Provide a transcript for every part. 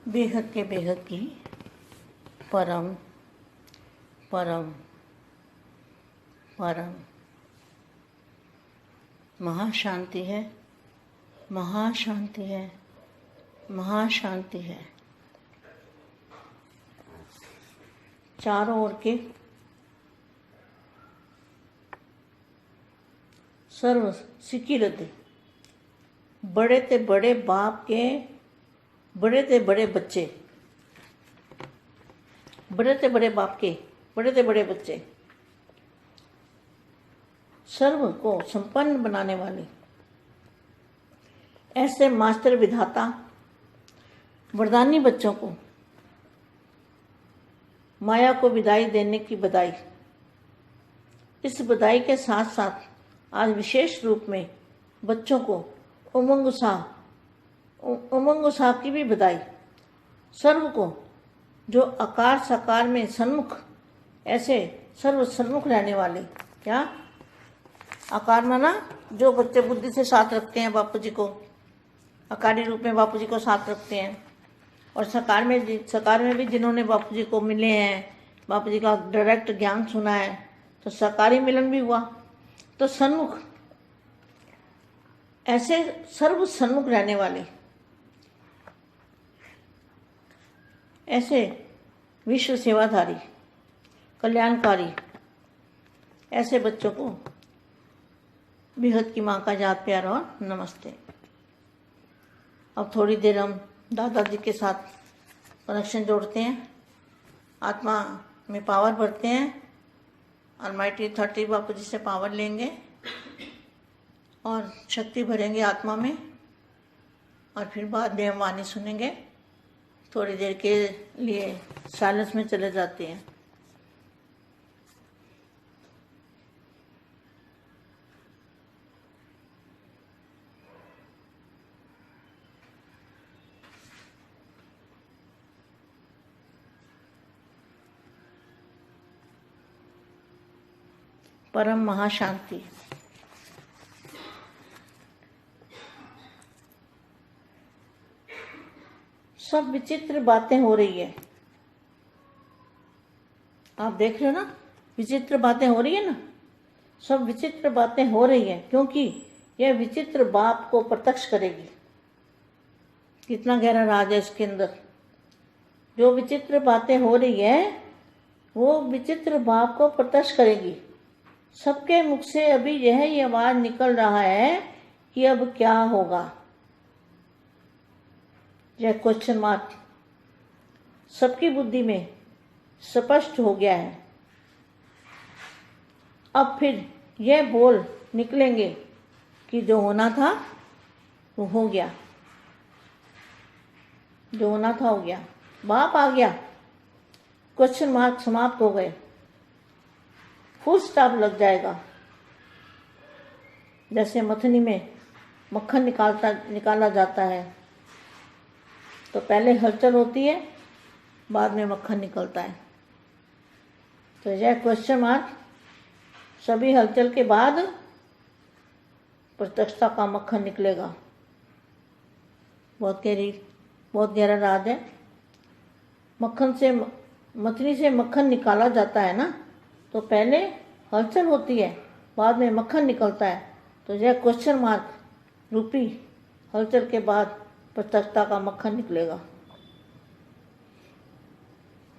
बेहद के बेहद की परम परम परम महाशांति है, महाशांति है, महाशांति है। चारों ओर के सर्व सिकिरत बड़े ते बड़े बाप के बड़े ते बड़े बच्चे, बड़े ते बड़े बाप के बड़े ते बड़े बच्चे, सर्व को संपन्न बनाने वाले ऐसे मास्टर विधाता वरदानी बच्चों को माया को विदाई देने की बधाई। इस बधाई के साथ साथ आज विशेष रूप में बच्चों को उमंग उत्साह की भी बधाई। सर्व को जो आकार साकार में सन्मुख, ऐसे सर्व सन्मुख रहने वाले, क्या आकार माना जो बच्चे बुद्धि से साथ रखते हैं बापू जी को, आकारी रूप में बापू जी को साथ रखते हैं, और साकार में भी जिन्होंने बापू जी को मिले हैं, बापू जी का डायरेक्ट ज्ञान सुना है, तो साकारी मिलन भी हुआ। तो सन्मुख, ऐसे सर्व सन्मुख रहने वाले, ऐसे विश्व सेवाधारी कल्याणकारी ऐसे बच्चों को बेहद की माँ का याद प्यार और नमस्ते। अब थोड़ी देर हम दादाजी के साथ कनेक्शन जोड़ते हैं, आत्मा में पावर भरते हैं, अलमाइटी 30 बापू जी से पावर लेंगे और शक्ति भरेंगे आत्मा में, और फिर बाद में हम वाणी सुनेंगे। थोड़ी देर के लिए साइलेंस में चले जाते हैं। परम महाशांति। सब विचित्र बातें हो रही है, आप देख रहे हो ना, विचित्र बातें हो रही है ना, सब विचित्र बातें हो रही है, क्योंकि यह विचित्र बाप को प्रत्यक्ष करेगी। कितना गहरा राज है इसके अंदर। जो विचित्र बातें हो रही है वो विचित्र बाप को प्रत्यक्ष करेगी। सबके मुख से अभी यह आवाज निकल रहा है कि अब क्या होगा, यह क्वेश्चन मार्क सबकी बुद्धि में स्पष्ट हो गया है। अब फिर यह बोल निकलेंगे कि जो होना था वो हो गया, जो होना था हो गया, बाप आ गया, क्वेश्चन मार्क समाप्त हो गए, फुल स्टॉप लग जाएगा। जैसे मथनी में मक्खन निकाला जाता है तो पहले हलचल होती है, बाद में मक्खन निकलता है। तो यह क्वेश्चन मार्क सभी हलचल के बाद प्रत्यक्षता का मक्खन निकलेगा। बहुत गहरा राज है। मथनी से मक्खन निकाला जाता है ना, तो पहले हलचल होती है, बाद में मक्खन निकलता है। तो यह क्वेश्चन मार्क रूपी हलचल के बाद प्रत्यक्षता का मक्खन निकलेगा।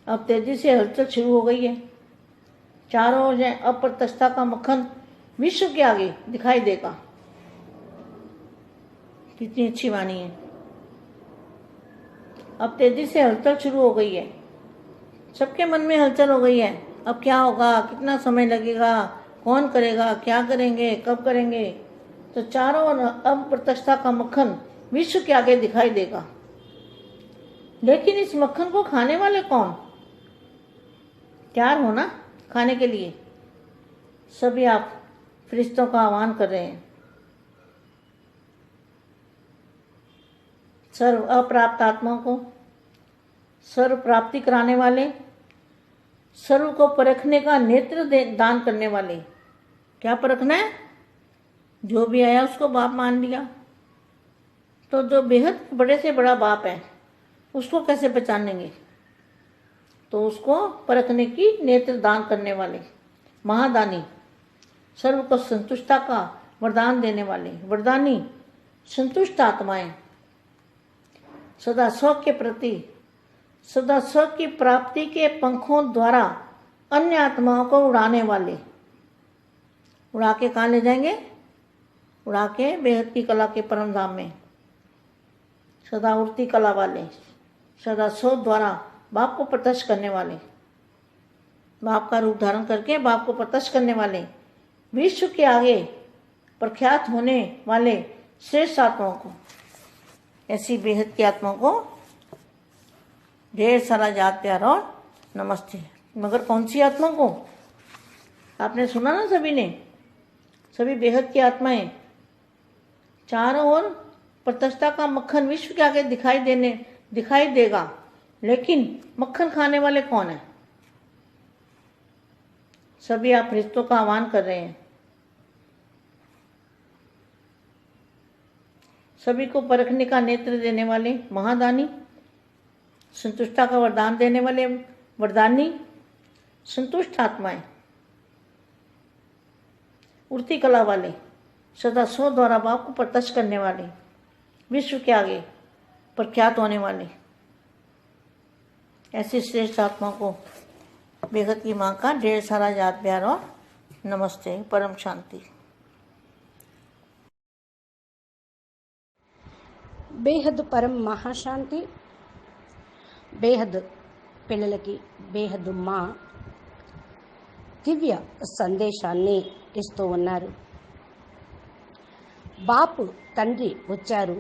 अब तेजी से हलचल शुरू हो गई है, चारों ओर अप्रत्यक्षता का मक्खन विश्व के आगे दिखाई देगा। कितनी अच्छी वाणी है। अब तेजी से हलचल शुरू हो गई है, सबके मन में हलचल हो गई है। अब क्या होगा, कितना समय लगेगा, कौन करेगा, क्या करेंगे, कब करेंगे। तो चारों ओर अप्रत्यक्षता का मक्खन विश्व के आगे दिखाई देगा। लेकिन इस मक्खन को खाने वाले कौन? तैयार हो ना खाने के लिए? सभी आप फरिश्तों का आह्वान कर रहे हैं। सर्व अप्राप्त आत्माओं को सर्व प्राप्ति कराने वाले, सर्व को परखने का नेत्र दान करने वाले। क्या परखना है? जो भी आया उसको बाप मान लिया। तो जो बेहद बड़े से बड़ा बाप है, उसको कैसे पहचानेंगे? तो उसको परखने की नेत्र दान करने वाले महादानी, सर्व को संतुष्टता का वरदान देने वाले वरदानी, संतुष्ट आत्माएं, सदा स्व के प्रति, सदा स्व की प्राप्ति के पंखों द्वारा अन्य आत्माओं को उड़ाने वाले। उड़ा के कहाँ ले जाएंगे? उड़ा के बेहद की कला के परम धाम में। सदा उड़ती कला वाले, सदा स्व द्वारा बाप को प्रत्यक्ष करने वाले, बाप का रूप धारण करके बाप को प्रत्यक्ष करने वाले, विश्व के आगे प्रख्यात होने वाले श्रेष्ठ आत्माओं को, ऐसी बेहद की आत्माओं को ढेर सारा याद प्यार और नमस्ते। मगर कौन सी आत्मा को? आपने सुना ना, सभी ने, सभी बेहद की आत्माएं चारों ओर प्रत्यक्षता का मक्खन विश्व के आगे दिखाई देगा, लेकिन मक्खन खाने वाले कौन है? सभी आप फरिश्तों का आह्वान कर रहे हैं, सभी को परखने का नेत्र देने वाले महादानी, संतुष्टता का वरदान देने वाले वरदानी, संतुष्ट आत्माएं, उड़ती कला वाले, सदा स्व द्वारा बाप को प्रत्यक्ष करने वाले, विश्व के आगे प्रख्यात होने वाले, ऐसी श्रेष्ठ आत्मा को बेहद की माँ का ढेर सारा याद प्यार और नमस्ते, परम शांति। బేహద్ పరం మహాశాంతి. బేహద్ పిల్లలకి బేహద్ మా దివ్య సందేశాన్ని ఇస్తూ ఉన్నారు. బాపు తండ్రి వచ్చారు,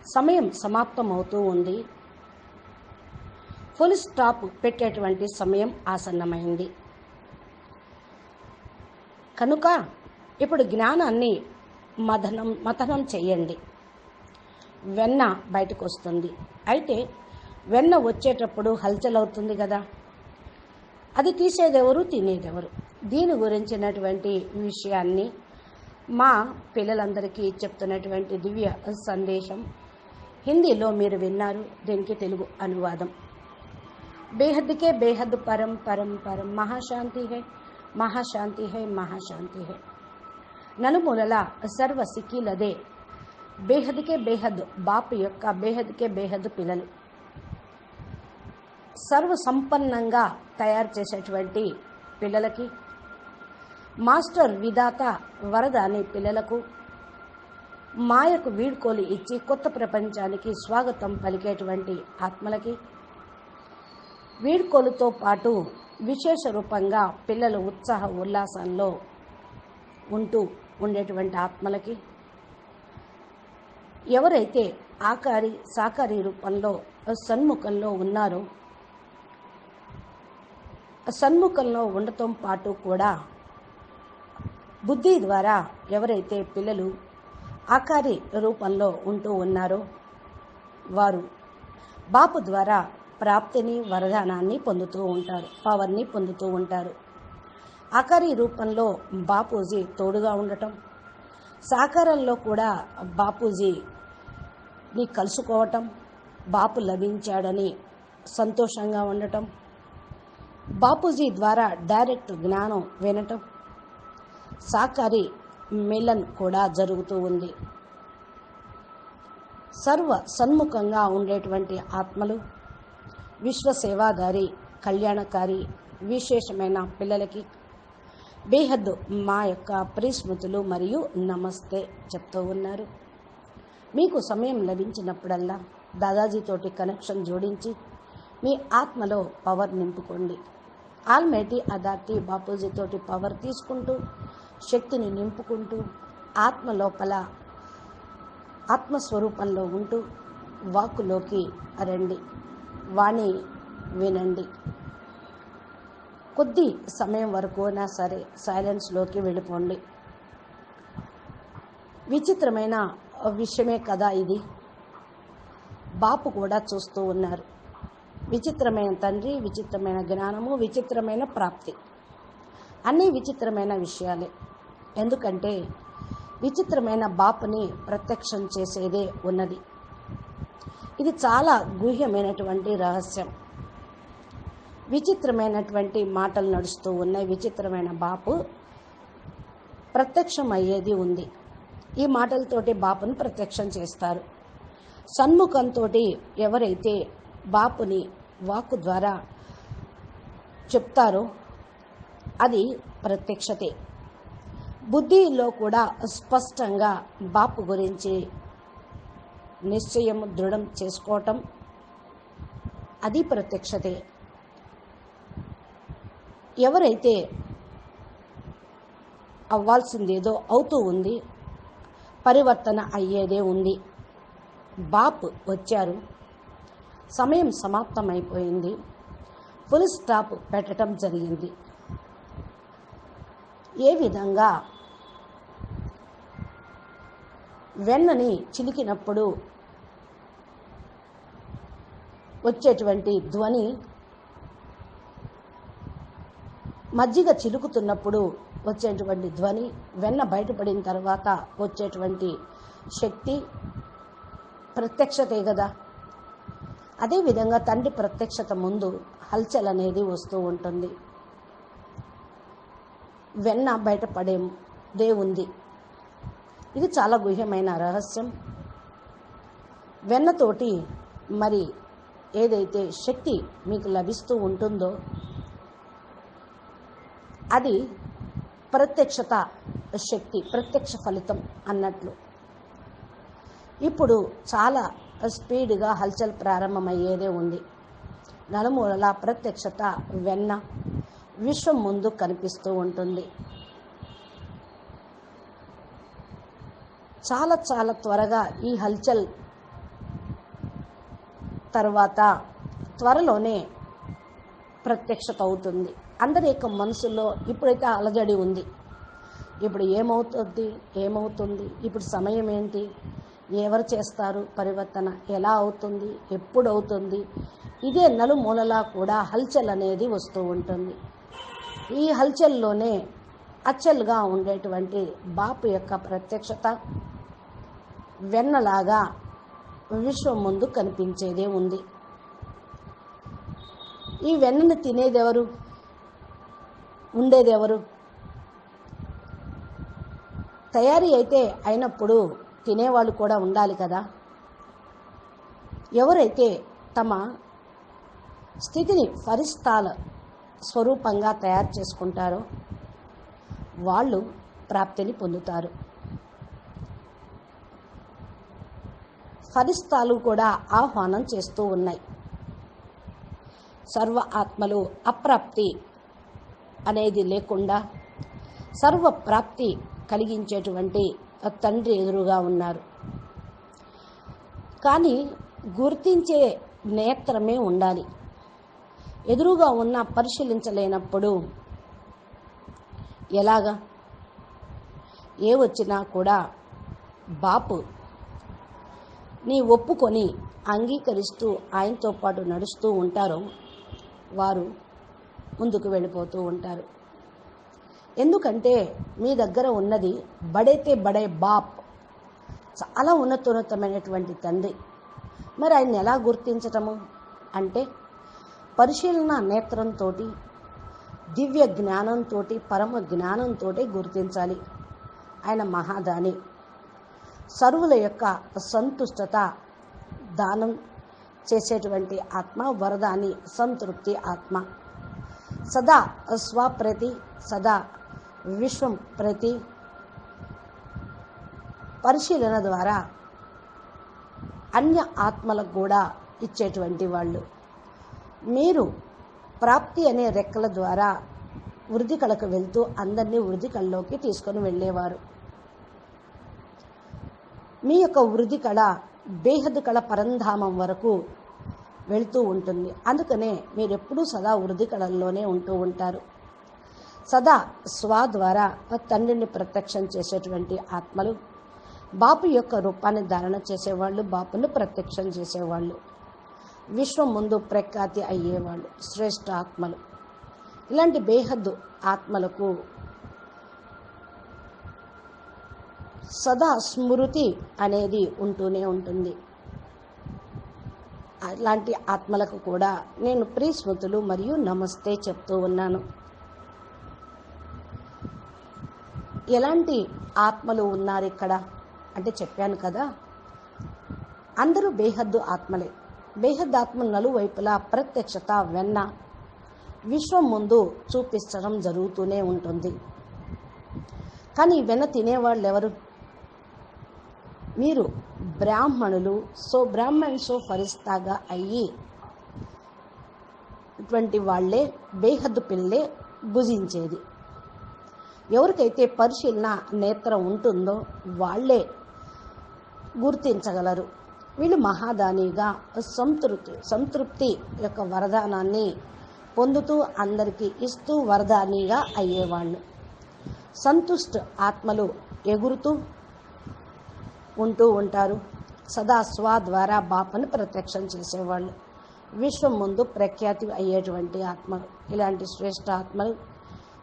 సమయం సమాప్తమవుతూ ఉంది, ఫుల్ స్టాప్ పెట్టేటువంటి సమయం ఆసన్నమైంది. కనుక ఇప్పుడు జ్ఞానాన్ని మథనం చేయండి. వెన్న బయటకు వస్తుంది. అయితే వెన్న వచ్చేటప్పుడు హల్చల్ అవుతుంది కదా, అది తీసేదెవరు, తినేదెవరు? దీని గురించినటువంటి విషయాన్ని మా పిల్లలందరికీ చెప్తున్నటువంటి దివ్య సందేశం హిందీలో మీరు విన్నారు. దీనికి తెలుగు అనువాదం. బేహద్కే బేహద్ పరం పరం పరం మహాశాంతి హై, మహాశాంతి హై, మహాశాంతి హై. నలుమూలల సర్వ సిక్కీలదే బేహద్కే బేహద్ బాపు యొక్క బేహద్కే బేహద్ పిల్లలు, సర్వ సంపన్నంగా తయారు చేసేటువంటి పిల్లలకి, మాస్టర్ విధాత వరదాని పిల్లలకు, మాయకు వీడ్కోలు ఇచ్చి కొత్త ప్రపంచానికి స్వాగతం పలికేటువంటి ఆత్మలకి, వీడ్కోలుతో పాటు విశేష రూపంగా పిల్లలు ఉత్సాహ ఉల్లాసంలో ఉండేటువంటి ఆత్మలకి, ఎవరైతే ఆకారి సాకారి రూపంలో సన్ముఖంలో ఉన్నారో, సన్ముఖంలో ఉండటం పాటు కూడా బుద్ధి ద్వారా ఎవరైతే పిల్లలు ఆకారి రూపంలో ఉంటూ ఉన్నారో వారు బాపు ద్వారా ప్రాప్తిని, వరదానాన్ని పొందుతూ ఉంటారు, పవర్ని పొందుతూ ఉంటారు. ఆకారి రూపంలో బాపూజీ తోడుగా ఉండటం, సాకారంలో కూడా బాపూజీని కలుసుకోవటం, బాపు లభించాడని సంతోషంగా ఉండటం, బాపూజీ ద్వారా డైరెక్ట్ జ్ఞానం వినటం, సాకారి మిలన్ కూడా జరుగుతూ ఉంది. సర్వ సన్ముఖంగా ఉండేటువంటి ఆత్మలు, విశ్వ సేవాదారి, కళ్యాణకారి, విశేషమైన పిల్లలకి బేహద్ మా యొక్క ప్రియస్మృతులు మరియు నమస్తే చెప్తూ ఉన్నారు. మీకు సమయం లభించినప్పుడల్లా దాదాజీతోటి కనెక్షన్ జోడించి మీ ఆత్మలో పవర్ నింపుకోండి. ఆల్మైటీ అథారిటీ బాపూజీతోటి పవర్ తీసుకుంటూ, శక్తిని నింపుకుంటూ, ఆత్మ లోపల ఆత్మస్వరూపంలో ఉంటూ వాక్కులోకి రండి, వాణి వినండి. కొద్ది సమయం వరకు అయినా సరే సైలెన్స్లోకి వెళ్ళిపోండి. విచిత్రమైన విషయమే కదా ఇది. బాపు కూడా చూస్తూ ఉన్నారు. విచిత్రమైన తండ్రి, విచిత్రమైన జ్ఞానము, విచిత్రమైన ప్రాప్తి, అన్నీ విచిత్రమైన విషయాలే. ఎందుకంటే విచిత్రమైన బాపుని ప్రత్యక్షం చేసేదే ఉన్నది. ఇది చాలా గుహ్యమైనటువంటి రహస్యం. విచిత్రమైనటువంటి మాటలు నడుస్తూ ఉన్నాయి. విచిత్రమైన బాపు ప్రత్యక్షం అయ్యేది ఉంది. ఈ మాటలతోటి బాపుని ప్రత్యక్షం చేస్తారు. సన్ముఖంతో ఎవరైతే బాపుని వాక్కు ద్వారా చెప్తారో అది ప్రత్యక్షతే. బుద్ధిలో కూడా స్పష్టంగా బాపు గురించి నిశ్చయం దృఢం చేసుకోవటం అది ప్రత్యక్షతే. ఎవరైతే అవ్వాల్సిందేదో అవుతూ ఉంది, పరివర్తన అయ్యేదే ఉంది. బాప్ వచ్చారు, సమయం సమాప్తమైపోయింది, ఫుల్ స్టాప్ పెట్టడం జరిగింది. ఏ విధంగా వెన్నని చిలికినప్పుడు వచ్చేటువంటి ధ్వని, మజ్జిగ చిలుకుతున్నప్పుడు వచ్చేటువంటి ధ్వని, వెన్న బయటపడిన తర్వాత వచ్చేటువంటి శక్తి ప్రత్యక్షతే కదా. అదేవిధంగా తండ్రి ప్రత్యక్షత ముందు హల్చల్ అనేది వస్తూ ఉంటుంది. వెన్న బయటపడేదే ఉంది. ఇది చాలా గుహ్యమైన రహస్యం. వెన్నతోటి మరి ఏదైతే శక్తి మీకు లభిస్తూ ఉంటుందో అది ప్రత్యక్షత శక్తి, ప్రత్యక్ష ఫలితం అన్నట్లు. ఇప్పుడు చాలా స్పీడ్గా హల్చల్ ప్రారంభమయ్యేదే ఉంది. నలుమూలల ప్రత్యక్షత వెన్న విశ్వం ముందు కనిపిస్తూ ఉంటుంది. చాలా చాలా త్వరగా ఈ హల్చల్ తర్వాత త్వరలోనే ప్రత్యక్షత అవుతుంది. అందరి యొక్క మనసులో ఇప్పుడైతే అలజడి ఉంది. ఇప్పుడు ఏమవుతుంది, ఇప్పుడు సమయం ఏంటి, ఎవరు చేస్తారు పరివర్తన, ఎలా అవుతుంది, ఎప్పుడు అవుతుంది, ఇదే నలుమూలలా కూడా హల్చల్ అనేది వస్తూ ఉంటుంది. ఈ హల్చల్లోనే అచ్చల్గా ఉండేటువంటి బాపు యొక్క ప్రత్యక్షత వెన్నలాగా విశ్వం ముందు కనిపించేదే ఉంది. ఈ వెన్నను తినేదెవరు, ఉండేదెవరు? తయారీ అయితే అయినప్పుడు తినేవాళ్ళు కూడా ఉండాలి కదా. ఎవరైతే తమ స్థితిని ఫరిస్తాల స్వరూపంగా తయారు చేసుకుంటారో వాళ్ళు ప్రాప్తిని పొందుతారు. ఫరిస్తాలు కూడా ఆహ్వానం చేస్తూ ఉన్నాయి. సర్వ ఆత్మలు అప్రాప్తి అనేది లేకుండా సర్వప్రాప్తి కలిగించేటువంటి తండ్రి ఎదురుగా ఉన్నారు. కానీ గుర్తించే నేత్రమే ఉండాలి. ఎదురుగా ఉన్న పరిశీలించలేనప్పుడు ఎలాగా? ఏ వచ్చినా కూడా బాపు నీ ఒప్పుకొని అంగీకరిస్తూ ఆయనతో పాటు నడుస్తూ ఉంటారో వారు ముందుకు వెళ్ళిపోతూ ఉంటారు. ఎందుకంటే మీ దగ్గర ఉన్నది బడే బాప్, చాలా ఉన్నతమైనటువంటి తండ్రి. మరి ఆయన్ని ఎలా గుర్తించటము అంటే పరిశీలన నేత్రంతో, దివ్య జ్ఞానంతో, పరమ జ్ఞానంతో గుర్తించాలి. ఆయన మహాదాని, సర్వుల యొక్క సంతుష్టత దానం చేసేటువంటి ఆత్మ, వరదాని సంతృప్తి ఆత్మ, సదా స్వప్రతి, సదా విశ్వం ప్రతి పరిశీలన ద్వారా అన్య ఆత్మలకు కూడా ఇచ్చేటువంటి వాళ్ళు. మీరు ప్రాప్తి అనే రెక్కల ద్వారా వృద్ధి కళకు వెళ్తూ అందరినీ వృద్ధి కళలోకి తీసుకొని వెళ్ళేవారు. మీ యొక్క వృద్ధి కళ బేహద్దు కళ పరంధామం వరకు వెళ్తూ ఉంటుంది. అందుకనే మీరు ఎప్పుడూ సదా వృద్ధి కళల్లోనే ఉంటూ ఉంటారు. సదా స్వ ద్వారా తండ్రిని ప్రత్యక్షం చేసేటువంటి ఆత్మలు, బాపు యొక్క రూపాన్ని ధారణ చేసేవాళ్ళు, బాపును ప్రత్యక్షం చేసేవాళ్ళు, విశ్వం ముందు ప్రఖ్యాతి అయ్యేవాళ్ళు శ్రేష్ఠ ఆత్మలు. ఇలాంటి బేహద్దు ఆత్మలకు సదా స్మృతి అనేది ఉంటూనే ఉంటుంది. అలాంటి ఆత్మలకు కూడా నేను ప్రీస్మృతులు మరియు నమస్తే చెప్తూ ఉన్నాను. ఎలాంటి ఆత్మలు ఉన్నారు ఇక్కడ అంటే చెప్పాను కదా, అందరూ బేహద్దు ఆత్మలే. బేహద్దు ఆత్మ నలువైపులా ప్రత్యక్షత వెన్న విశ్వం ముందు చూపించడం జరుగుతూనే ఉంటుంది. కానీ వెన్న తినేవాళ్ళు ఎవరు? మీరు బ్రాహ్మణులు. సో బ్రాహ్మణ్స్ ఫరిస్తాగా అయ్యి ఇటువంటి వాళ్ళే బేహద్దు పిల్లే భుజించేది. ఎవరికైతే పరిశీలన నేత్రం ఉంటుందో వాళ్ళే గుర్తించగలరు. వీళ్ళు మహాదానిగా సంతృప్తి యొక్క వరదానాన్ని పొందుతూ అందరికీ ఇస్తూ వరదానిగా అయ్యేవాళ్ళు. సంతుష్ట ఆత్మలు ఎగురుతూ ఉంటూ ఉంటారు. సదా స్వ ద్వారా బాపను ప్రత్యక్షం చేసేవాళ్ళు. విశ్వం ముందు ప్రఖ్యాతి అయ్యేటువంటి ఆత్మలు. ఇలాంటి శ్రేష్ఠ ఆత్మలు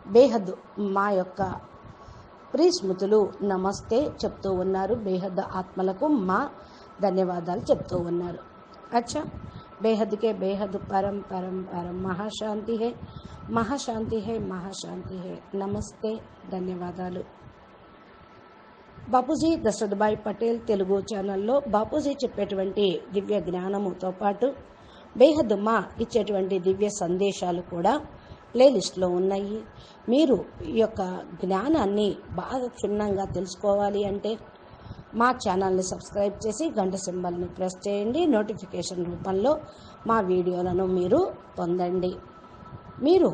బేహద్దు మా యొక్క ప్రీస్మృతులు నమస్తే చెప్తూ ఉన్నారు. బేహద్దు ఆత్మలకు మా ధన్యవాదాలు చెప్తూ ఉన్నారు. అచ్చా, బేహద్కే బేహద్ పరం పరం పరం మహాశాంతి హై, మహాశాంతి హై, మహాశాంతి హై. నమస్తే, ధన్యవాదాలు. బాపూజీ దశరథభాయ్ పటేల్ తెలుగు ఛానల్లో బాపూజీ చెప్పేటువంటి దివ్య జ్ఞానముతో పాటు బేహద్ మా ఇచ్చేటువంటి దివ్య సందేశాలు కూడా ప్లేలిస్ట్లో ఉన్నాయి. మీరు ఈ యొక్క జ్ఞానాన్ని బాగా క్షుణ్ణంగా తెలుసుకోవాలి అంటే మా ఛానల్ని సబ్స్క్రైబ్ చేసి గంట సింబల్ని ప్రెస్ చేయండి. నోటిఫికేషన్ రూపంలో మా వీడియోలను మీరు పొందండి. మీరు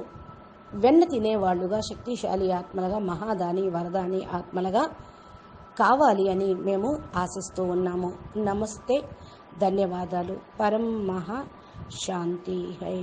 వెన్న తినేవాళ్ళుగా, శక్తిశాలి ఆత్మలుగా, మహాదాని వరదాని ఆత్మలుగా కావాలి అని మేము ఆశిస్తూ ఉన్నాము. నమస్తే, ధన్యవాదాలు. పరం మహా శాంతి హై.